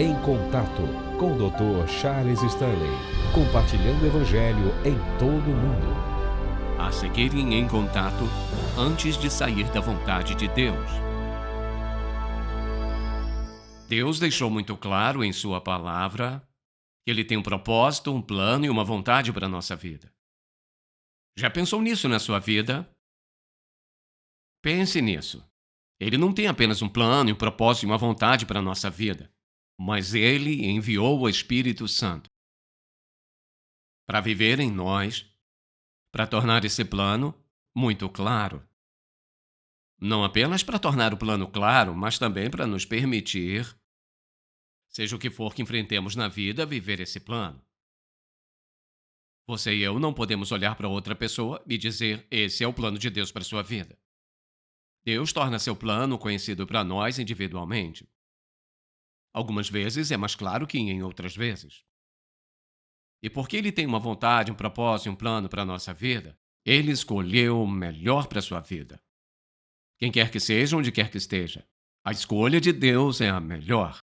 Em Contato, com o Dr. Charles Stanley, compartilhando o Evangelho em todo o mundo. A seguirem em contato antes de sair da vontade de Deus. Deus deixou muito claro em sua palavra que Ele tem um propósito, um plano e uma vontade para a nossa vida. Já pensou nisso na sua vida? Pense nisso. Ele não tem apenas um plano, um propósito e uma vontade para a nossa vida, mas Ele enviou o Espírito Santo para viver em nós, para tornar esse plano muito claro. Não apenas para tornar o plano claro, mas também para nos permitir, seja o que for que enfrentemos na vida, viver esse plano. Você e eu não podemos olhar para outra pessoa e dizer: esse é o plano de Deus para a sua vida. Deus torna seu plano conhecido para nós individualmente. Algumas vezes é mais claro que em outras vezes. E porque Ele tem uma vontade, um propósito e um plano para a nossa vida, Ele escolheu o melhor para a sua vida. Quem quer que seja, onde quer que esteja, a escolha de Deus é a melhor.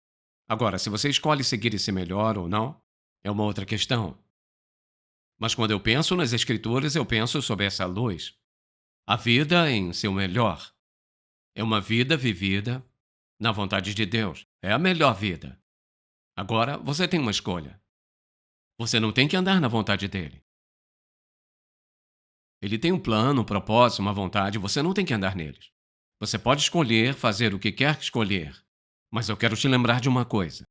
Agora, se você escolhe seguir esse melhor ou não, é uma outra questão. Mas quando eu penso nas Escrituras, eu penso sob essa luz. A vida em seu melhor. É uma vida vivida na vontade de Deus. É a melhor vida. Agora, você tem uma escolha. Você não tem que andar na vontade dele. Ele tem um plano, um propósito, uma vontade, você não tem que andar neles. Você pode escolher fazer o que quer que escolher, mas eu quero te lembrar de uma coisa.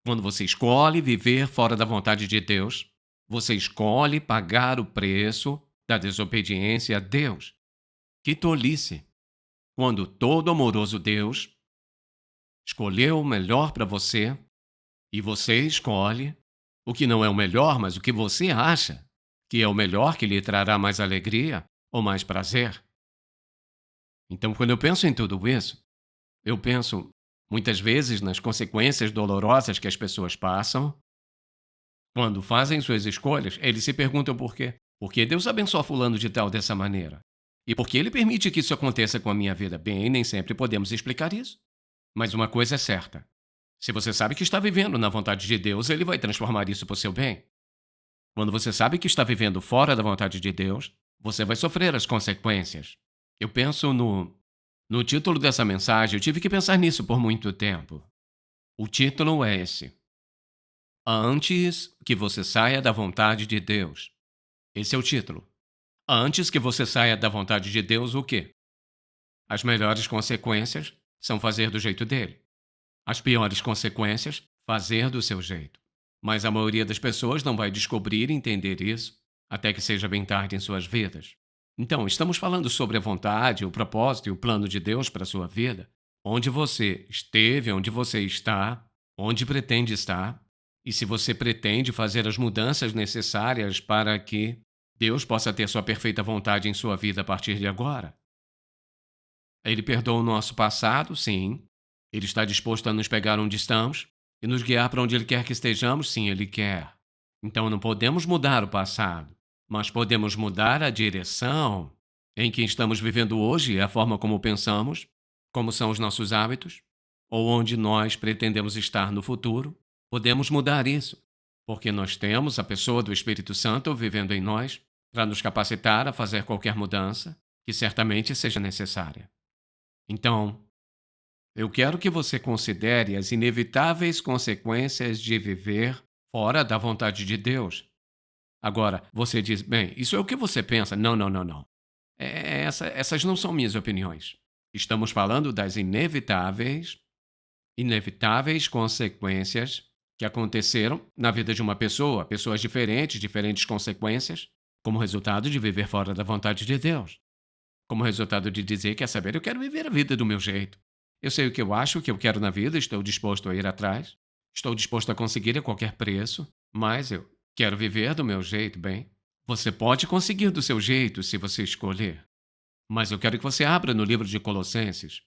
Quando você escolhe viver fora da vontade de Deus, você escolhe pagar o preço da desobediência a Deus. Que tolice! Quando todo amoroso Deus escolheu o melhor para você, e você escolhe o que não é o melhor, mas o que você acha que é o melhor, que lhe trará mais alegria ou mais prazer. Então, quando eu penso em tudo isso, eu penso muitas vezes nas consequências dolorosas que as pessoas passam. Quando fazem suas escolhas, eles se perguntam por quê. Por que Deus abençoa fulano de tal dessa maneira? E por que Ele permite que isso aconteça com a minha vida? Bem, nem sempre podemos explicar isso. Mas uma coisa é certa. Se você sabe que está vivendo na vontade de Deus, Ele vai transformar isso para o seu bem. Quando você sabe que está vivendo fora da vontade de Deus, você vai sofrer as consequências. Eu penso no título dessa mensagem, eu tive que pensar nisso por muito tempo. O título é esse: Antes que você saia da vontade de Deus. Esse é o título. Antes que você saia da vontade de Deus, o quê? As melhores consequências são fazer do jeito dele. As piores consequências, fazer do seu jeito. Mas a maioria das pessoas não vai descobrir e entender isso até que seja bem tarde em suas vidas. Então, estamos falando sobre a vontade, o propósito e o plano de Deus para a sua vida, onde você esteve, onde você está, onde pretende estar, e se você pretende fazer as mudanças necessárias para que Deus possa ter sua perfeita vontade em sua vida a partir de agora. Ele perdoa o nosso passado, sim. Ele está disposto a nos pegar onde estamos e nos guiar para onde Ele quer que estejamos, sim, Ele quer. Então não podemos mudar o passado, mas podemos mudar a direção em que estamos vivendo hoje, a forma como pensamos, como são os nossos hábitos, ou onde nós pretendemos estar no futuro. Podemos mudar isso, porque nós temos a pessoa do Espírito Santo vivendo em nós para nos capacitar a fazer qualquer mudança que certamente seja necessária. Então, eu quero que você considere as inevitáveis consequências de viver fora da vontade de Deus. Agora, você diz: bem, isso é o que você pensa. Não, não, não, não. Essas não são minhas opiniões. Estamos falando das inevitáveis consequências que aconteceram na vida de uma pessoa, pessoas diferentes, diferentes consequências, como resultado de viver fora da vontade de Deus. Como resultado de dizer: quer saber, eu quero viver a vida do meu jeito. Eu sei o que eu acho, o que eu quero na vida, estou disposto a ir atrás, estou disposto a conseguir a qualquer preço, mas eu quero viver do meu jeito. Bem, você pode conseguir do seu jeito se você escolher. Mas eu quero que você abra no livro de Colossenses.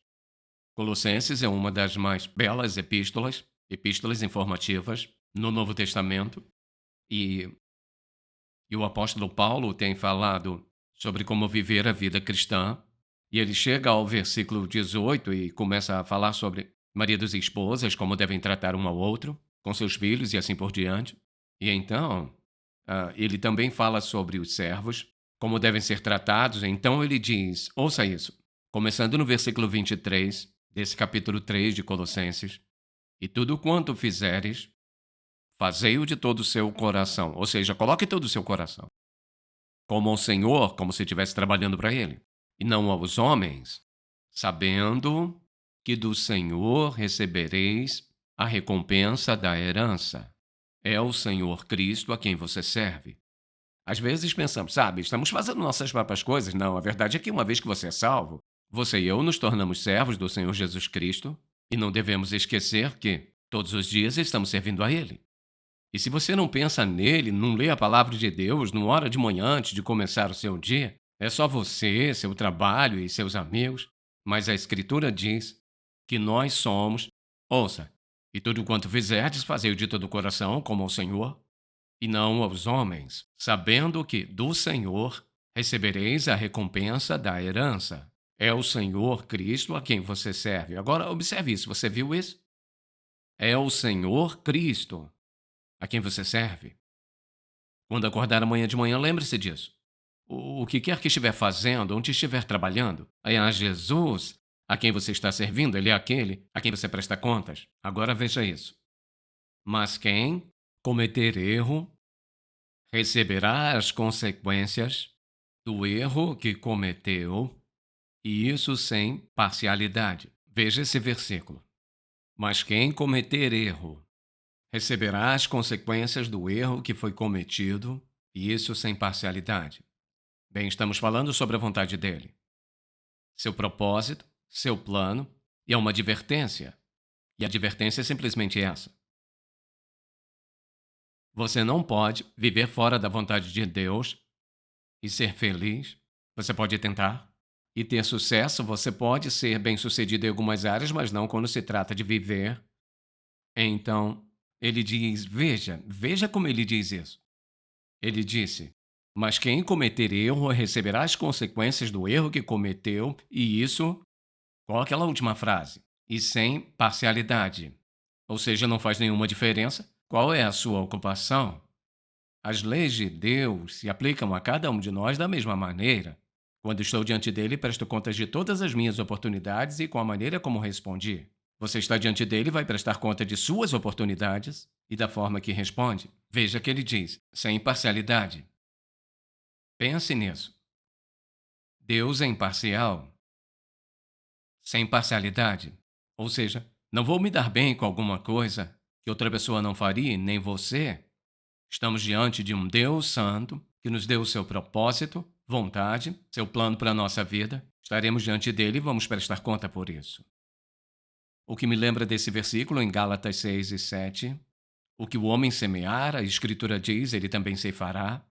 Colossenses é uma das mais belas epístolas informativas no Novo Testamento, e o apóstolo Paulo tem falado sobre como viver a vida cristã, e ele chega ao versículo 18 e começa a falar sobre maridos e esposas, como devem tratar um ao outro, com seus filhos e assim por diante. E então, ele também fala sobre os servos, como devem ser tratados. Então ele diz, ouça isso, começando no versículo 23 desse capítulo 3 de Colossenses: E tudo quanto fizeres, fazei-o de todo o seu coração. Ou seja, coloque todo o seu coração. Como ao Senhor, como se estivesse trabalhando para Ele. E não aos homens, sabendo que do Senhor recebereis a recompensa da herança. É o Senhor Cristo a quem você serve. Às vezes pensamos, sabe, estamos fazendo nossas próprias coisas. Não, a verdade é que uma vez que você é salvo, você e eu nos tornamos servos do Senhor Jesus Cristo e não devemos esquecer que todos os dias estamos servindo a Ele. E se você não pensa nele, não lê a palavra de Deus, não ora de manhã antes de começar o seu dia, é só você, seu trabalho e seus amigos. Mas a Escritura diz que nós somos, ouça, e tudo quanto fizerdes, fazei-o de todo o coração, como ao Senhor, e não aos homens, sabendo que do Senhor recebereis a recompensa da herança. É o Senhor Cristo a quem você serve. Agora, observe isso, você viu isso? É o Senhor Cristo a quem você serve. Quando acordar amanhã de manhã, lembre-se disso. O que quer que estiver fazendo, onde estiver trabalhando, é a Jesus a quem você está servindo, ele é aquele a quem você presta contas. Agora veja isso. Mas quem cometer erro, receberá as consequências do erro que cometeu, e isso sem parcialidade. Veja esse versículo. Mas quem cometer erro, receberá as consequências do erro que foi cometido, e isso sem parcialidade. Bem, estamos falando sobre a vontade dele, seu propósito, seu plano, e é uma advertência. E a advertência é simplesmente essa: você não pode viver fora da vontade de Deus e ser feliz. Você pode tentar e ter sucesso, você pode ser bem-sucedido em algumas áreas, mas não quando se trata de viver. Então, ele diz, veja como ele diz isso. Ele disse, mas quem cometer erro receberá as consequências do erro que cometeu, e isso, qual aquela última frase? E sem parcialidade. Ou seja, não faz nenhuma diferença qual é a sua ocupação. As leis de Deus se aplicam a cada um de nós da mesma maneira. Quando estou diante dele, presto contas de todas as minhas oportunidades e com a maneira como respondi. Você está diante dele e vai prestar conta de suas oportunidades e da forma que responde. Veja que ele diz, sem parcialidade. Pense nisso. Deus é imparcial, sem parcialidade. Ou seja, não vou me dar bem com alguma coisa que outra pessoa não faria, nem você. Estamos diante de um Deus santo que nos deu o seu propósito, vontade, seu plano para a nossa vida. Estaremos diante dele e vamos prestar conta por isso. O que me lembra desse versículo em Gálatas 6 e 7, o que o homem semear, a Escritura diz, ele também ceifará.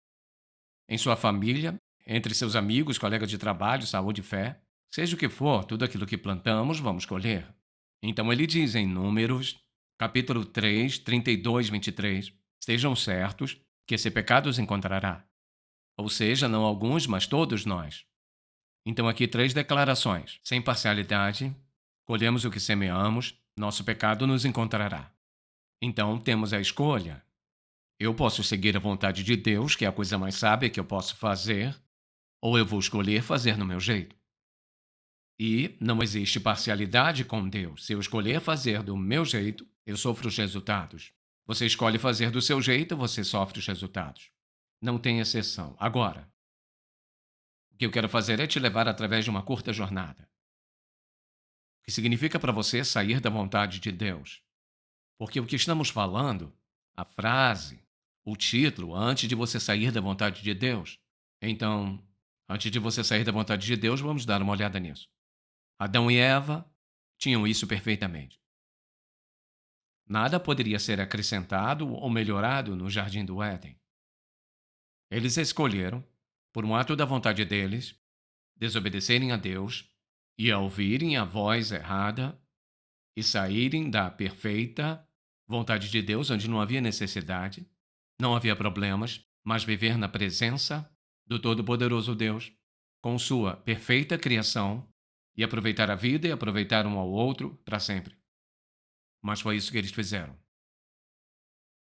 Em sua família, entre seus amigos, colegas de trabalho, saúde e fé, seja o que for, tudo aquilo que plantamos, vamos colher. Então ele diz em Números, capítulo 3, 32, 23, estejam certos que esse pecado os encontrará. Ou seja, não alguns, mas todos nós. Então aqui 3 declarações. Sem parcialidade, colhemos o que semeamos, nosso pecado nos encontrará. Então temos a escolha. Eu posso seguir a vontade de Deus, que é a coisa mais sábia que eu posso fazer, ou eu vou escolher fazer no meu jeito. E não existe parcialidade com Deus. Se eu escolher fazer do meu jeito, eu sofro os resultados. Você escolhe fazer do seu jeito, você sofre os resultados. Não tem exceção. Agora, o que eu quero fazer é te levar através de uma curta jornada. O que significa para você sair da vontade de Deus. Porque o que estamos falando, a frase, o título, antes de você sair da vontade de Deus. Então, antes de você sair da vontade de Deus, vamos dar uma olhada nisso. Adão e Eva tinham isso perfeitamente. Nada poderia ser acrescentado ou melhorado no jardim do Éden. Eles escolheram, por um ato da vontade deles, desobedecerem a Deus e a ouvirem a voz errada e saírem da perfeita vontade de Deus, onde não havia necessidade, não havia problemas, mas viver na presença do Todo-Poderoso Deus, com sua perfeita criação, e aproveitar a vida e aproveitar um ao outro para sempre. Mas foi isso que eles fizeram.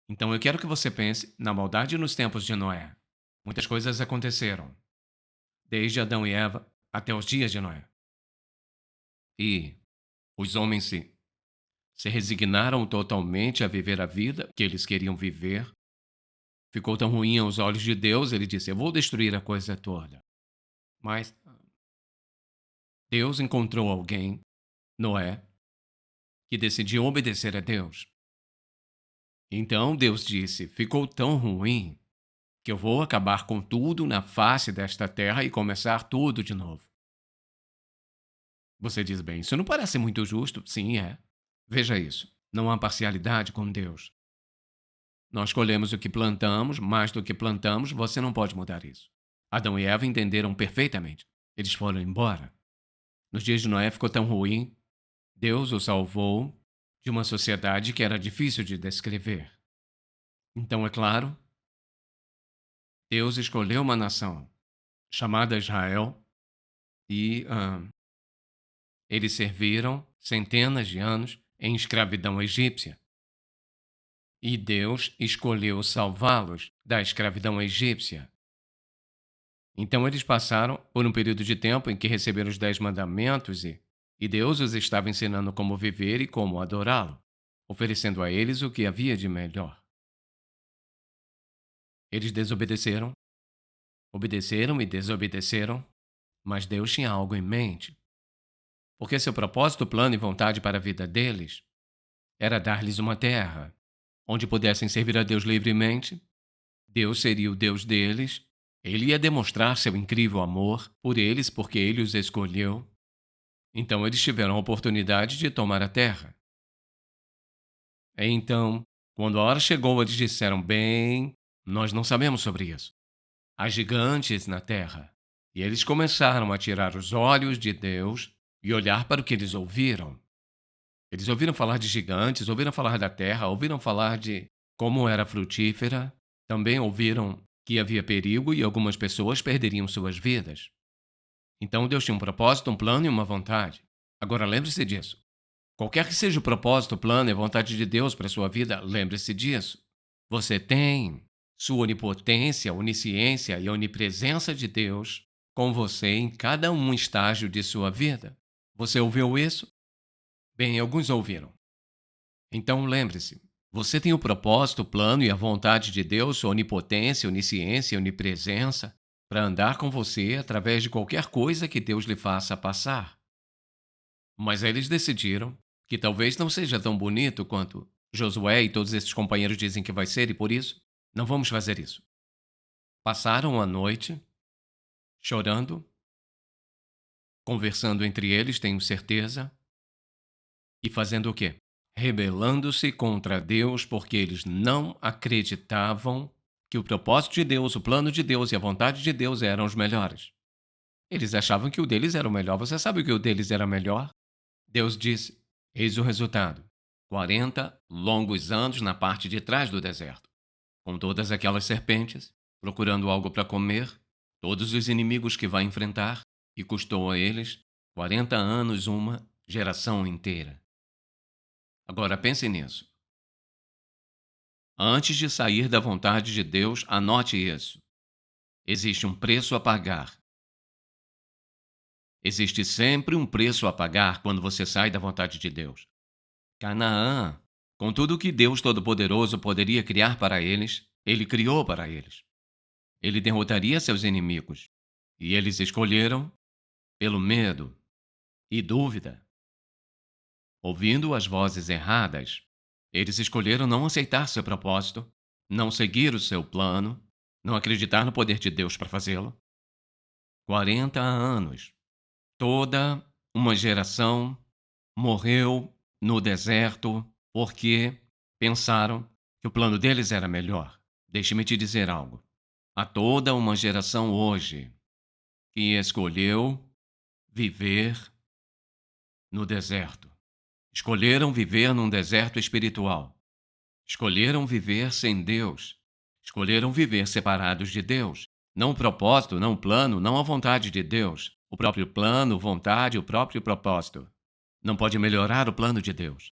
Então eu quero que você pense na maldade nos tempos de Noé. Muitas coisas aconteceram, desde Adão e Eva até os dias de Noé. E os homens se resignaram totalmente a viver a vida que eles queriam viver. Ficou tão ruim aos olhos de Deus, ele disse: Eu vou destruir a coisa toda. Mas Deus encontrou alguém, Noé, que decidiu obedecer a Deus. Então Deus disse: Ficou tão ruim que eu vou acabar com tudo na face desta terra e começar tudo de novo. Você diz: Bem, isso não parece muito justo? Sim, é. Veja isso. Não há parcialidade com Deus. Nós colhemos o que plantamos, mais do que plantamos, você não pode mudar isso. Adão e Eva entenderam perfeitamente. Eles foram embora. Nos dias de Noé ficou tão ruim, Deus o salvou de uma sociedade que era difícil de descrever. Então, é claro, Deus escolheu uma nação chamada Israel e eles serviram centenas de anos em escravidão egípcia. E Deus escolheu salvá-los da escravidão egípcia. Então eles passaram por um período de tempo em que receberam os 10 mandamentos e Deus os estava ensinando como viver e como adorá-lo, oferecendo a eles o que havia de melhor. Eles desobedeceram, obedeceram e desobedeceram, mas Deus tinha algo em mente. Porque seu propósito, plano e vontade para a vida deles era dar-lhes uma terra onde pudessem servir a Deus livremente. Deus seria o Deus deles. Ele ia demonstrar seu incrível amor por eles porque ele os escolheu. Então eles tiveram a oportunidade de tomar a terra. Então, quando a hora chegou, eles disseram: Bem, nós não sabemos sobre isso. Há gigantes na terra. E eles começaram a tirar os olhos de Deus e olhar para o que eles ouviram. Eles ouviram falar de gigantes, ouviram falar da terra, ouviram falar de como era frutífera, também ouviram que havia perigo e algumas pessoas perderiam suas vidas. Então Deus tinha um propósito, um plano e uma vontade. Agora lembre-se disso. Qualquer que seja o propósito, o plano e a vontade de Deus para a sua vida, lembre-se disso. Você tem sua onipotência, onisciência e a onipresença de Deus com você em cada um estágio de sua vida. Você ouviu isso? Bem, alguns ouviram. Então lembre-se, você tem o propósito, o plano e a vontade de Deus, sua onipotência, onisciência e onipresença, para andar com você através de qualquer coisa que Deus lhe faça passar. Mas eles decidiram que talvez não seja tão bonito quanto Josué e todos esses companheiros dizem que vai ser, e por isso, não vamos fazer isso. Passaram a noite chorando, conversando entre eles, tenho certeza, e fazendo o quê? Rebelando-se contra Deus porque eles não acreditavam que o propósito de Deus, o plano de Deus e a vontade de Deus eram os melhores. Eles achavam que o deles era o melhor. Você sabe que o deles era melhor? Deus disse: Eis o resultado. 40 longos anos na parte de trás do deserto, com todas aquelas serpentes, procurando algo para comer, todos os inimigos que vai enfrentar, e custou a eles 40 anos, uma geração inteira. Agora pense nisso. Antes de sair da vontade de Deus, anote isso. Existe um preço a pagar. Existe sempre um preço a pagar quando você sai da vontade de Deus. Canaã, com tudo o que Deus Todo-Poderoso poderia criar para eles, ele criou para eles. Ele derrotaria seus inimigos. E eles escolheram pelo medo e dúvida. Ouvindo as vozes erradas, eles escolheram não aceitar seu propósito, não seguir o seu plano, não acreditar no poder de Deus para fazê-lo. 40 anos. Toda uma geração morreu no deserto porque pensaram que o plano deles era melhor. Deixe-me te dizer algo. Há toda uma geração hoje que escolheu viver no deserto. Escolheram viver num deserto espiritual. Escolheram viver sem Deus. Escolheram viver separados de Deus. Não o propósito, não o plano, não a vontade de Deus. O próprio plano, vontade, o próprio propósito. Não pode melhorar o plano de Deus.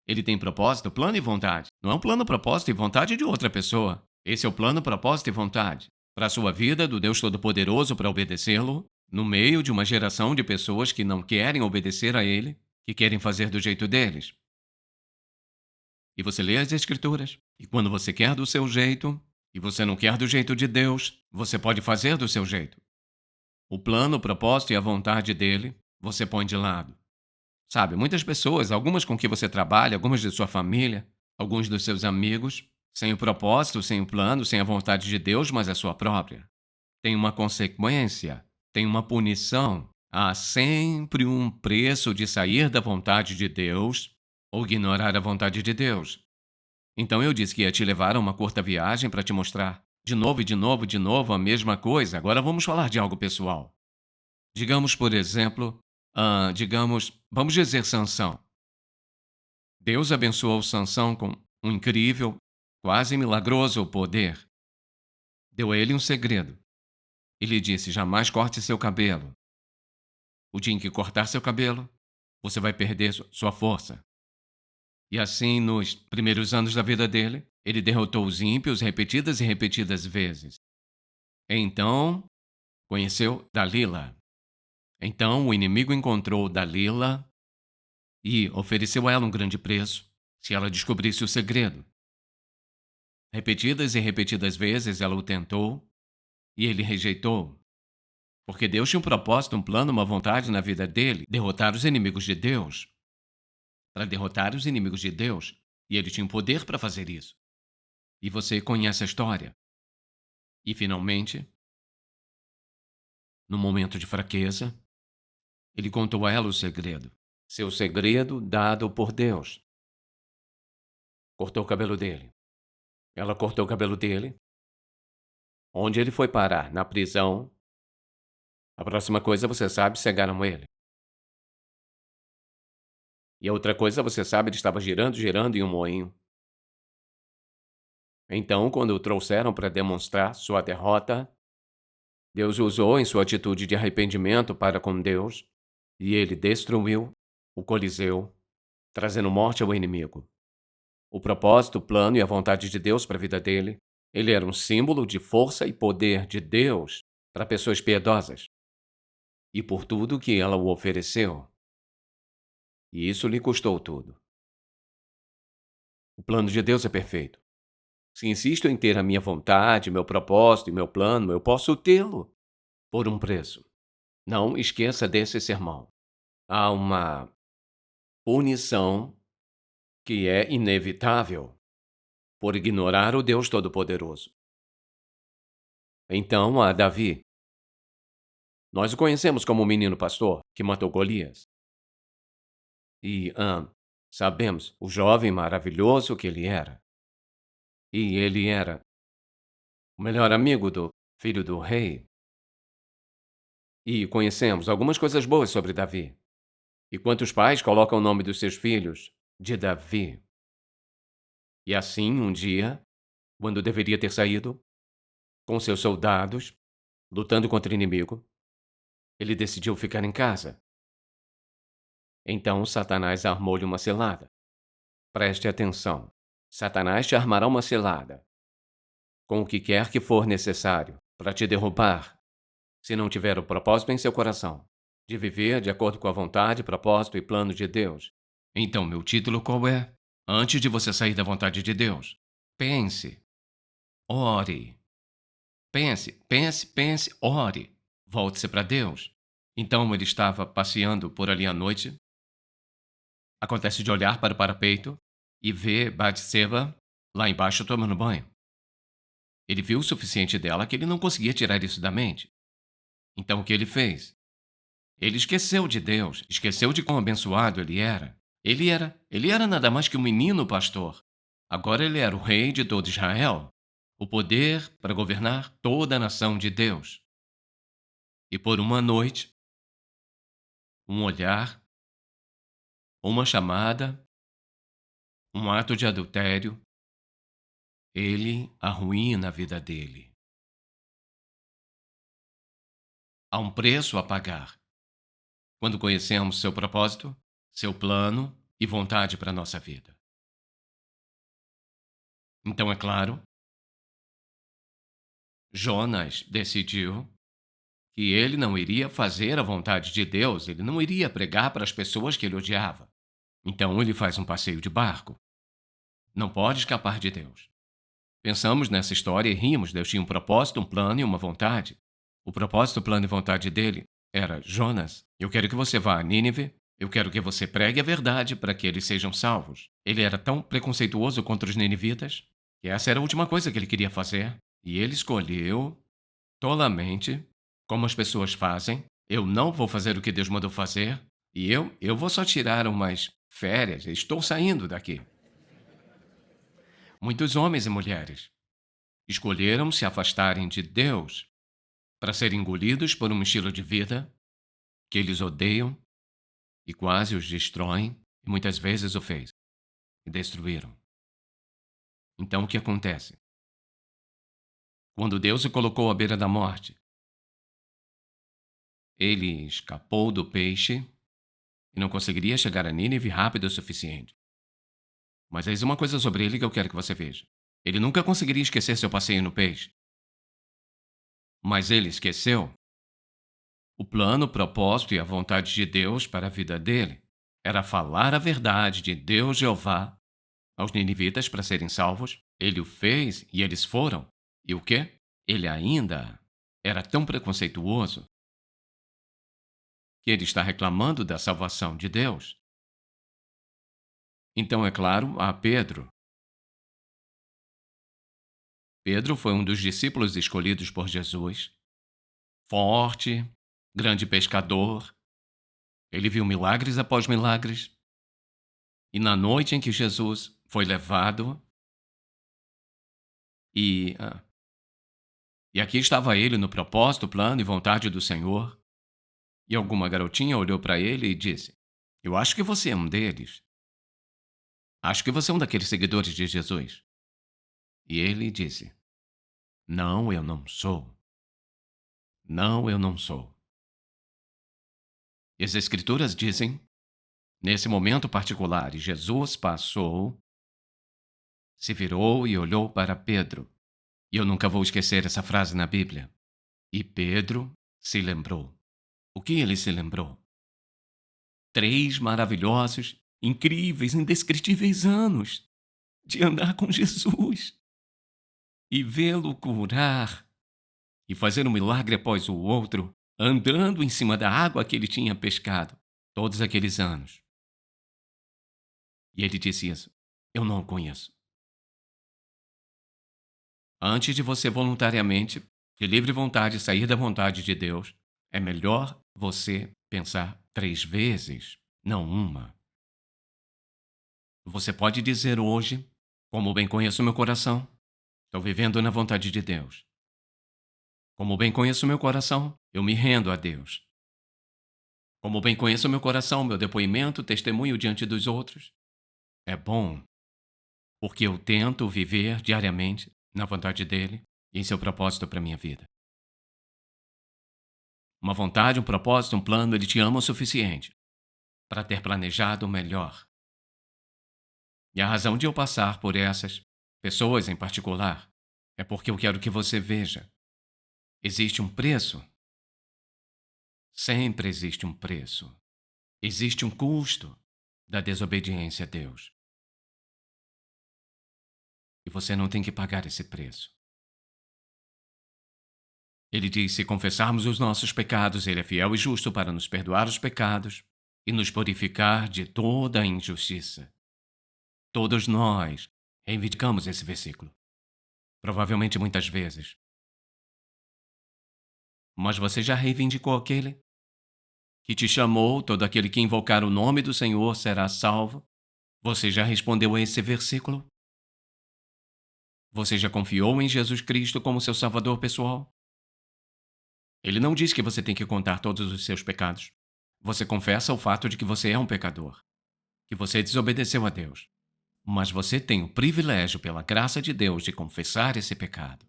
Ele tem propósito, plano e vontade. Não é um plano, propósito e vontade de outra pessoa. Esse é o plano, propósito e vontade para a sua vida, do Deus Todo-Poderoso, para obedecê-lo, no meio de uma geração de pessoas que não querem obedecer a Ele, que querem fazer do jeito deles. E você lê as Escrituras, e quando você quer do seu jeito, e você não quer do jeito de Deus, você pode fazer do seu jeito. O plano, o propósito e a vontade dele, você põe de lado. Sabe, muitas pessoas, algumas com que você trabalha, algumas de sua família, alguns dos seus amigos, sem o propósito, sem o plano, sem a vontade de Deus, mas a sua própria. Tem uma consequência, tem uma punição. Há sempre um preço de sair da vontade de Deus ou ignorar a vontade de Deus. Então eu disse que ia te levar a uma curta viagem para te mostrar de novo e de novo e de novo a mesma coisa. Agora vamos falar de algo pessoal. Digamos, por exemplo, vamos dizer Sansão. Deus abençoou Sansão com um incrível, quase milagroso poder. Deu a ele um segredo. Ele disse: jamais corte seu cabelo. O dia em que cortar seu cabelo, você vai perder sua força. E assim, nos primeiros anos da vida dele, ele derrotou os ímpios repetidas e repetidas vezes. Então, conheceu Dalila. Então, o inimigo encontrou Dalila e ofereceu a ela um grande preço se ela descobrisse o segredo. Repetidas e repetidas vezes ela o tentou e ele rejeitou. Porque Deus tinha um propósito, um plano, uma vontade na vida dele, derrotar os inimigos de Deus. Para derrotar os inimigos de Deus. E ele tinha o poder para fazer isso. E você conhece a história. E finalmente, no momento de fraqueza, ele contou a ela o segredo. Seu segredo dado por Deus. Cortou o cabelo dele. Ela cortou o cabelo dele. Onde ele foi parar? Na prisão. A próxima coisa você sabe, cegaram ele. E a outra coisa você sabe, ele estava girando em um moinho. Então, quando o trouxeram para demonstrar sua derrota, Deus usou em sua atitude de arrependimento para com Deus, e ele destruiu o Coliseu, trazendo morte ao inimigo. O propósito, o plano e a vontade de Deus para a vida dele, ele era um símbolo de força e poder de Deus para pessoas piedosas. E por tudo que ela o ofereceu. E isso lhe custou tudo. O plano de Deus é perfeito. Se insisto em ter a minha vontade, meu propósito e meu plano, eu posso tê-lo por um preço. Não esqueça desse sermão. Há uma punição que é inevitável por ignorar o Deus Todo-Poderoso. Então, a Davi. Nós o conhecemos como o menino pastor que matou Golias. E sabemos o jovem maravilhoso que ele era. E ele era o melhor amigo do filho do rei. E conhecemos algumas coisas boas sobre Davi. E quantos pais colocam o nome dos seus filhos de Davi? E assim, um dia, quando deveria ter saído, com seus soldados, lutando contra o inimigo, ele decidiu ficar em casa. Então Satanás armou-lhe uma cilada. Preste atenção. Satanás te armará uma cilada, com o que quer que for necessário, para te derrubar, se não tiver o propósito em seu coração, de viver de acordo com a vontade, propósito e plano de Deus. Então, meu título qual é? Antes de você sair da vontade de Deus, pense, ore. Pense, ore. Volte-se para Deus. Então ele estava passeando por ali à noite. Acontece de olhar para o parapeito e ver Batseba lá embaixo tomando banho. Ele viu o suficiente dela que ele não conseguia tirar isso da mente. Então o que ele fez? Ele esqueceu de Deus, esqueceu de quão abençoado ele era. Ele era nada mais que um menino pastor. Agora ele era o rei de todo Israel, o poder para governar toda a nação de Deus. E por uma noite, um olhar, uma chamada, um ato de adultério, ele arruína a vida dele. Há um preço a pagar quando conhecemos seu propósito, seu plano e vontade para a nossa vida. Então, é claro, Jonas decidiu que ele não iria fazer a vontade de Deus, ele não iria pregar para as pessoas que ele odiava. Então, ele faz um passeio de barco. Não pode escapar de Deus. Pensamos nessa história e rimos. Deus tinha um propósito, um plano e uma vontade. O propósito, o plano e vontade dele era: Jonas, eu quero que você vá a Nínive, eu quero que você pregue a verdade para que eles sejam salvos. Ele era tão preconceituoso contra os ninivitas que essa era a última coisa que ele queria fazer. E ele escolheu, tolamente, como as pessoas fazem: eu não vou fazer o que Deus mandou fazer, e eu vou só tirar umas férias, estou saindo daqui. Muitos homens e mulheres escolheram se afastarem de Deus para serem engolidos por um estilo de vida que eles odeiam e quase os destroem, e muitas vezes o fez e destruíram. Então, o que acontece? Quando Deus o colocou à beira da morte, ele escapou do peixe e não conseguiria chegar a Nínive rápido o suficiente. Mas eis uma coisa sobre ele que eu quero que você veja. Ele nunca conseguiria esquecer seu passeio no peixe. Mas ele esqueceu o plano, o propósito e a vontade de Deus para a vida dele. Era falar a verdade de Deus Jeová aos ninivitas para serem salvos. Ele o fez e eles foram. E o quê? Ele ainda era tão preconceituoso que ele está reclamando da salvação de Deus. Então, é claro, a Pedro. Pedro foi um dos discípulos escolhidos por Jesus. Forte, grande pescador. Ele viu milagres após milagres. E na noite em que Jesus foi levado, e, e aqui estava ele no propósito, plano e vontade do Senhor, e alguma garotinha olhou para ele e disse: eu acho que você é um deles. Acho que você é um daqueles seguidores de Jesus. E ele disse: não, eu não sou. Não, eu não sou. E as Escrituras dizem, nesse momento particular, e Jesus passou, se virou e olhou para Pedro. E eu nunca vou esquecer essa frase na Bíblia. E Pedro se lembrou. O que ele se lembrou? 3 maravilhosos, incríveis, indescritíveis anos de andar com Jesus e vê-lo curar e fazer um milagre após o outro, andando em cima da água que ele tinha pescado todos aqueles anos. E ele disse isso: eu não o conheço. Antes de você voluntariamente, de livre vontade, sair da vontade de Deus, é melhor você pensar 3 vezes, não uma. Você pode dizer hoje: como bem conheço meu coração, estou vivendo na vontade de Deus. Como bem conheço meu coração, eu me rendo a Deus. Como bem conheço meu coração, meu depoimento, testemunho diante dos outros é bom, porque eu tento viver diariamente na vontade dele e em seu propósito para minha vida. Uma vontade, um propósito, um plano, ele te ama o suficiente para ter planejado o melhor. E a razão de eu passar por essas pessoas em particular é porque eu quero que você veja: existe um preço. Sempre existe um preço. Existe um custo da desobediência a Deus. E você não tem que pagar esse preço. Ele diz: se confessarmos os nossos pecados, ele é fiel e justo para nos perdoar os pecados e nos purificar de toda a injustiça. Todos nós reivindicamos esse versículo, provavelmente muitas vezes. Mas você já reivindicou aquele que te chamou: todo aquele que invocar o nome do Senhor será salvo? Você já respondeu a esse versículo? Você já confiou em Jesus Cristo como seu Salvador pessoal? Ele não diz que você tem que contar todos os seus pecados. Você confessa o fato de que você é um pecador, que você desobedeceu a Deus. Mas você tem o privilégio, pela graça de Deus, de confessar esse pecado,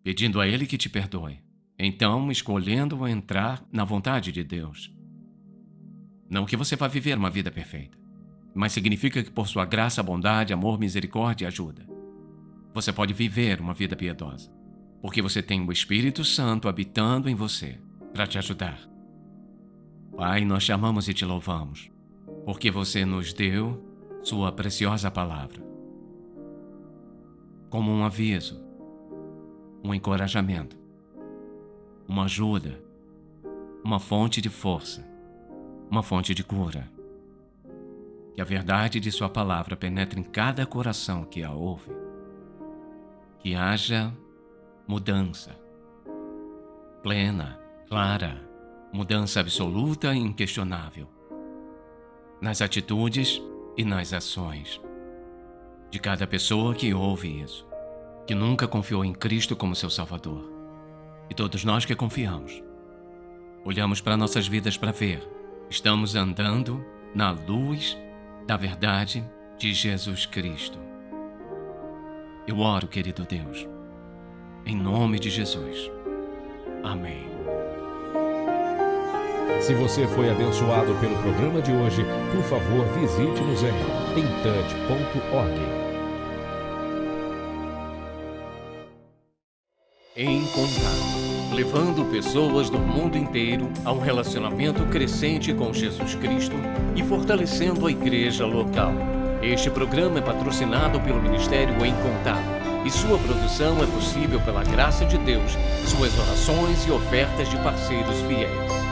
pedindo a Ele que te perdoe. Então, escolhendo entrar na vontade de Deus. Não que você vá viver uma vida perfeita, mas significa que por sua graça, bondade, amor, misericórdia e ajuda, você pode viver uma vida piedosa, porque você tem o Espírito Santo habitando em você para te ajudar. Pai, nós te amamos e te louvamos, porque você nos deu sua preciosa palavra como um aviso, um encorajamento, uma ajuda, uma fonte de força, uma fonte de cura. Que a verdade de sua palavra penetre em cada coração que a ouve. Que haja mudança plena, clara, mudança absoluta e inquestionável nas atitudes e nas ações de cada pessoa que ouve isso, que nunca confiou em Cristo como seu Salvador. E todos nós que confiamos, olhamos para nossas vidas para ver, estamos andando na luz da verdade de Jesus Cristo. Eu oro, querido Deus, em nome de Jesus. Amém. Se você foi abençoado pelo programa de hoje, por favor, visite-nos em intouch.org. Em Contato, levando pessoas do mundo inteiro a um relacionamento crescente com Jesus Cristo e fortalecendo a igreja local. Este programa é patrocinado pelo Ministério Em Contato e sua produção é possível pela graça de Deus, suas orações e ofertas de parceiros fiéis.